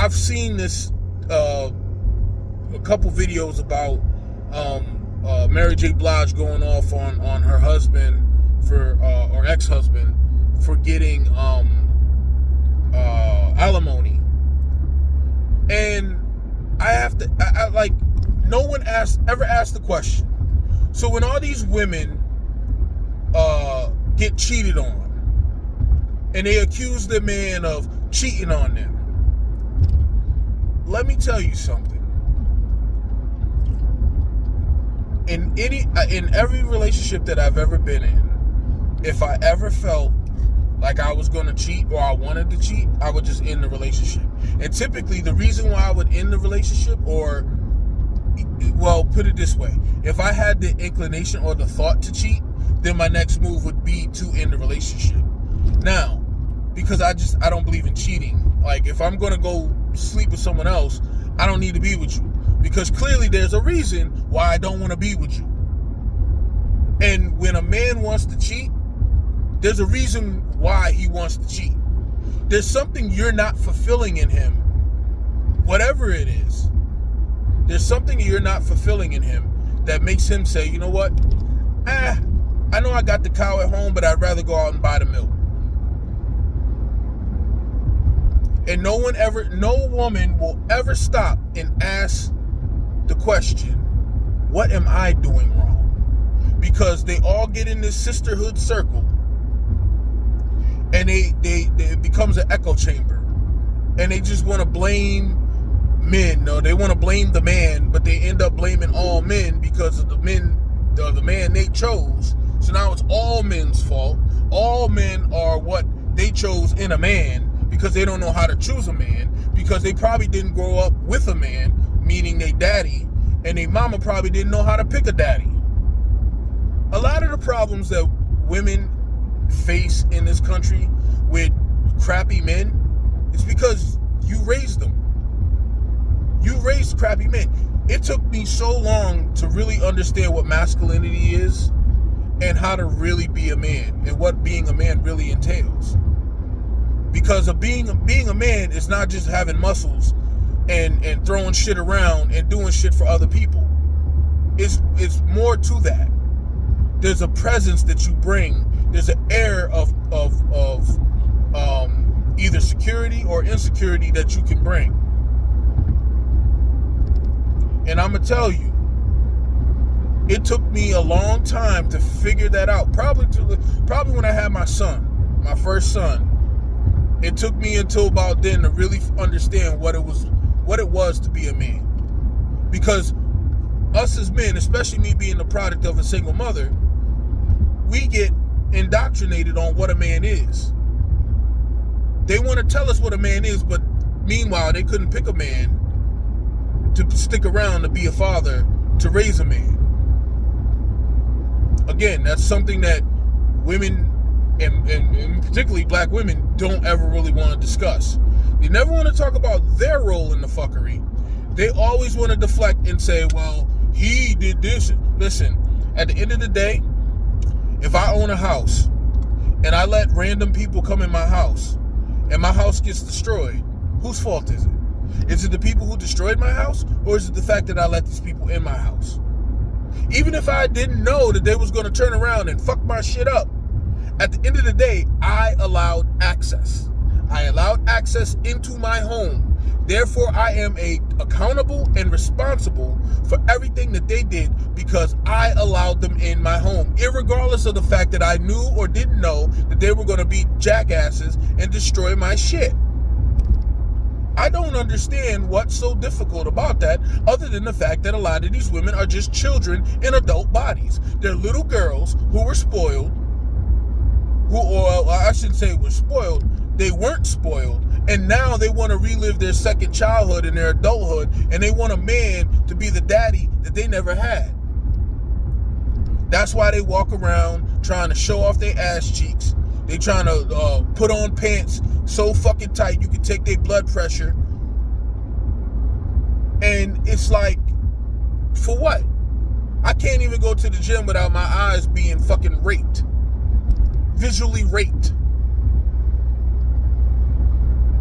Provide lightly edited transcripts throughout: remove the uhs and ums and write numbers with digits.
I've seen this a couple videos about Mary J. Blige going off on her husband for or ex-husband for getting alimony, and I have to I like no one ever asked the question. So when all these women get cheated on and they accuse the man of cheating on them, let me tell you something. In every relationship that I've ever been in, if I ever felt like I was going to cheat or I wanted to cheat, I would just end the relationship. And typically the reason why I would end the relationship, or, well, put it this way, if I had the inclination or the thought to cheat, then my next move would be to end the relationship. Now, because I don't believe in cheating. Like, if I'm going to go sleep with someone else, I don't need to be with you. Because clearly there's a reason why I don't want to be with you. And when a man wants to cheat, there's a reason why he wants to cheat. There's something you're not fulfilling in him, whatever it is. There's something you're not fulfilling in him that makes him say, you know what? I know I got the cow at home, but I'd rather go out and buy the milk. And no woman will ever stop and ask the question, what am I doing wrong? Because they all get in this sisterhood circle, and it becomes an echo chamber, and they just want to blame men. No, they want to blame the man, but they end up blaming all men because of the man they chose. So now it's all men's fault. All men are what they chose in a man, because they don't know how to choose a man, because they probably didn't grow up with a man, meaning they daddy, and their mama probably didn't know how to pick a daddy. A lot of the problems that women face in this country with crappy men is because you raised them. You raised crappy men. It took me so long to really understand what masculinity is and how to really be a man and what being a man really entails. Because of being a man is not just having muscles and throwing shit around and doing shit for other people. It's more to that. There's a presence that you bring. There's an air of either security or insecurity that you can bring. And I'm gonna tell you, it took me a long time to figure that out. Probably when I had my first son. It took me until about then to really understand what it was to be a man. Because us as men, especially me being the product of a single mother, we get indoctrinated on what a man is. They want to tell us what a man is, but meanwhile, they couldn't pick a man to stick around to be a father, to raise a man. Again, that's something that women, and particularly black women, don't ever really want to discuss. They never want to talk about their role in the fuckery. They always want to deflect and say, well, he did this. Listen, at the end of the day, if I own a house and I let random people come in my house and my house gets destroyed, whose fault is it? Is it the people who destroyed my house, or is it the fact that I let these people in my house? Even if I didn't know that they was going to turn around and fuck my shit up, at the end of the day, I allowed access. I allowed access into my home. Therefore, I am accountable and responsible for everything that they did because I allowed them in my home, irregardless of the fact that I knew or didn't know that they were going to be jackasses and destroy my shit. I don't understand what's so difficult about that, other than the fact that a lot of these women are just children in adult bodies. They're little girls who were spoiled, or I shouldn't say were spoiled, they weren't spoiled, and now they want to relive their second childhood and their adulthood, and they want a man to be the daddy that they never had. That's why they walk around trying to show off their ass cheeks. They trying to put on pants so fucking tight you can take their blood pressure. And it's like, for what? I can't even go to the gym without my eyes being fucking raped. Visually raped.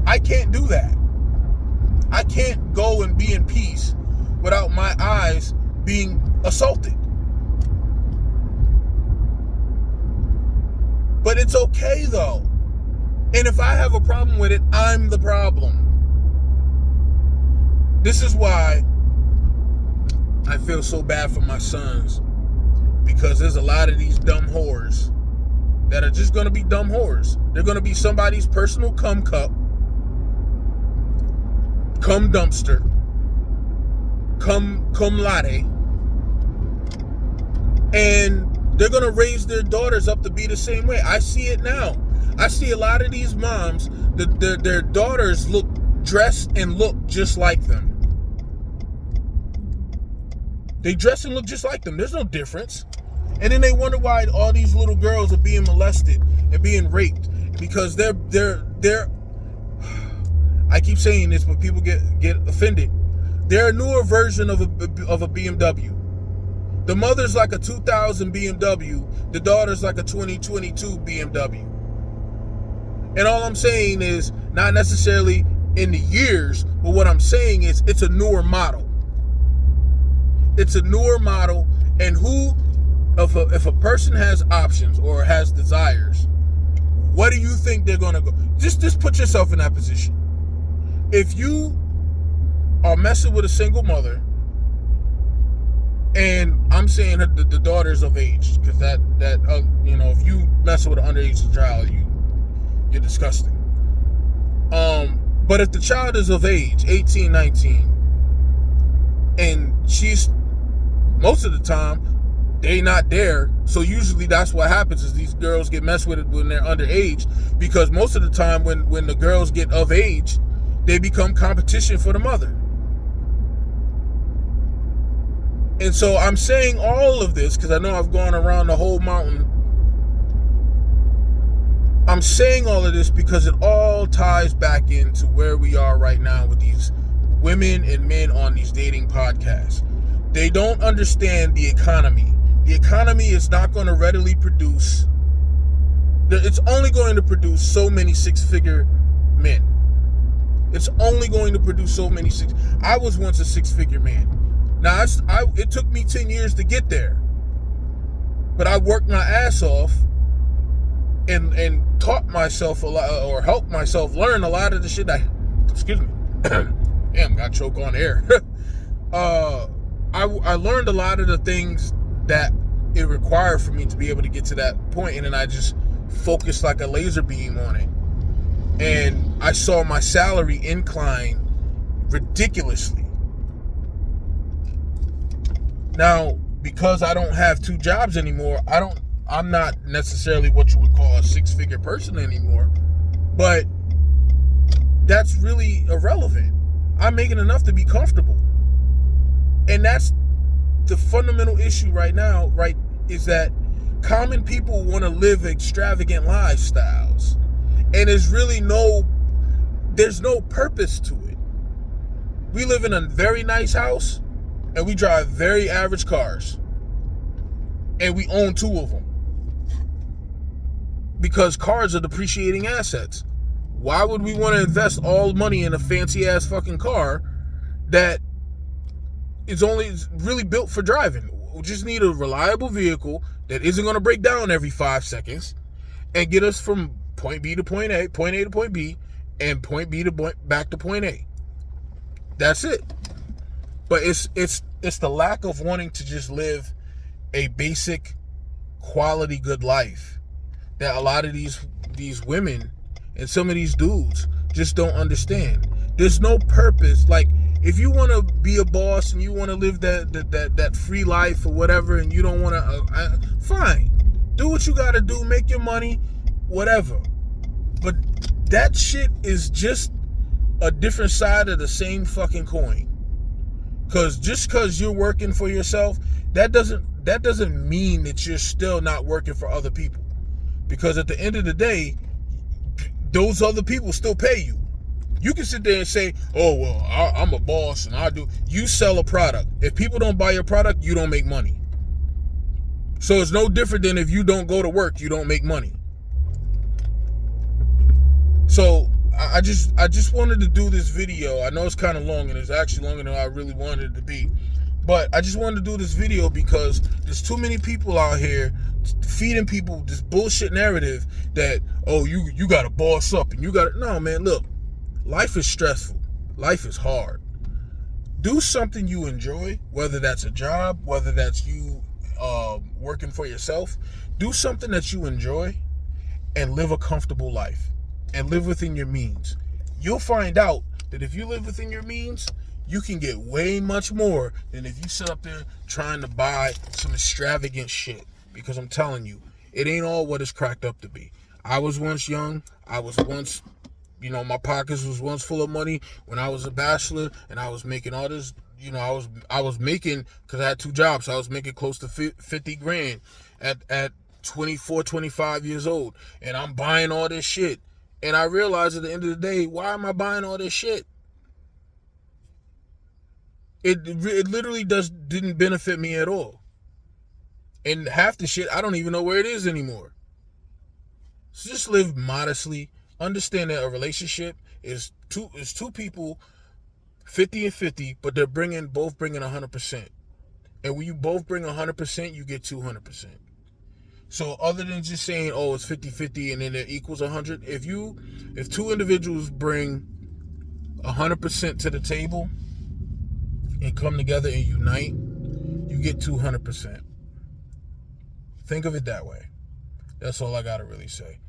I can't do that. can't go and be in peace without my eyes being assaulted. But it's okay though. And if I have a problem with it, I'm the problem. This is why I feel so bad for my sons, because there's a lot of these dumb whores that are just going to be dumb whores. They're going to be somebody's personal cum cup, cum dumpster, cum latte, and they're going to raise their daughters up to be the same way. I see it now. I see a lot of these moms, their daughters dress and look just like them. They dress and look just like them. There's no difference. And then they wonder why all these little girls are being molested and being raped, because they're I keep saying this, but people get offended. They're a newer version of a BMW. The mother's like a 2000 BMW. The daughter's like a 2022 BMW. And all I'm saying is not necessarily in the years, but what I'm saying is it's a newer model. It's a newer model, and if a person has options or has desires, what do you think they're gonna go? Just put yourself in that position. If you are messing with a single mother, and I'm saying that the daughter's of age, because that if you mess with an underage child, you're disgusting. But if the child is of age, 18, 19, and she's, most of the time, they not there. So usually that's what happens, is these girls get messed with when they're underage, because most of the time when the girls get of age, they become competition for the mother. And so I'm saying all of this because I know I've gone around the whole mountain. I'm saying all of this because it all ties back into where we are right now with these women and men on these dating podcasts. They don't understand the economy. The economy is not going to readily produce. It's only going to produce so many six-figure men. It's only going to produce so many I was once a six-figure man. Now, it took me 10 years to get there. But I worked my ass off and taught myself a lot, or helped myself learn a lot of the shit excuse me. Damn, got choke on air. I learned a lot of the things that it required for me to be able to get to that point, and then I just focused like a laser beam on it. And I saw my salary incline ridiculously. Now, because I don't have two jobs anymore, I'm not necessarily what you would call a six-figure person anymore, but that's really irrelevant. I'm making enough to be comfortable. And that's the fundamental issue right now, right, is that common people want to live extravagant lifestyles. And there's no purpose to it. We live in a very nice house, and we drive very average cars. And we own two of them. Because cars are depreciating assets. Why would we want to invest all money in a fancy ass fucking car that is only really built for driving? We just need a reliable vehicle that isn't going to break down every 5 seconds and get us from point B to point A to point B, and point B to back to point A. That's it. But it's the lack of wanting to just live a basic quality good life that a lot of these women and some of these dudes just don't understand. There's no purpose. Like, if you want to be a boss and you want to live that free life or whatever, and you don't want to, fine, do what you got to do, make your money, whatever. But that shit is just a different side of the same fucking coin. Because just because you're working for yourself, that doesn't mean that you're still not working for other people. Because at the end of the day, those other people still pay you. You can sit there and say, oh, well, I'm a boss and I do. You sell a product. If people don't buy your product, you don't make money. So it's no different than if you don't go to work, you don't make money. So I just wanted to do this video. I know it's kind of long, and it's actually longer than I really wanted it to be. But I just wanted to do this video because there's too many people out here feeding people this bullshit narrative that, oh, you got to boss up and you got to... No, man, look. Life is stressful. Life is hard. Do something you enjoy, whether that's a job, whether that's you working for yourself. Do something that you enjoy and live a comfortable life and live within your means. You'll find out that if you live within your means, you can get way much more than if you sit up there trying to buy some extravagant shit. Because I'm telling you, it ain't all what it's cracked up to be. I was once young. I was once, my pockets was once full of money when I was a bachelor, and I was making all this, I was making, because I had 2 jobs, so I was making close to 50 grand at 24, 25 years old. And I'm buying all this shit. And I realized at the end of the day, why am I buying all this shit? It literally didn't benefit me at all. And half the shit, I don't even know where it is anymore. So just live modestly. Understand that a relationship is two people, 50 and 50, but they're both bringing 100%. And when you both bring 100%, you get 200%. So other than just saying, oh, it's 50-50 and then it equals 100, if 2 individuals bring 100% to the table and come together and unite, you get 200%. Think of it that way. That's all I gotta really say.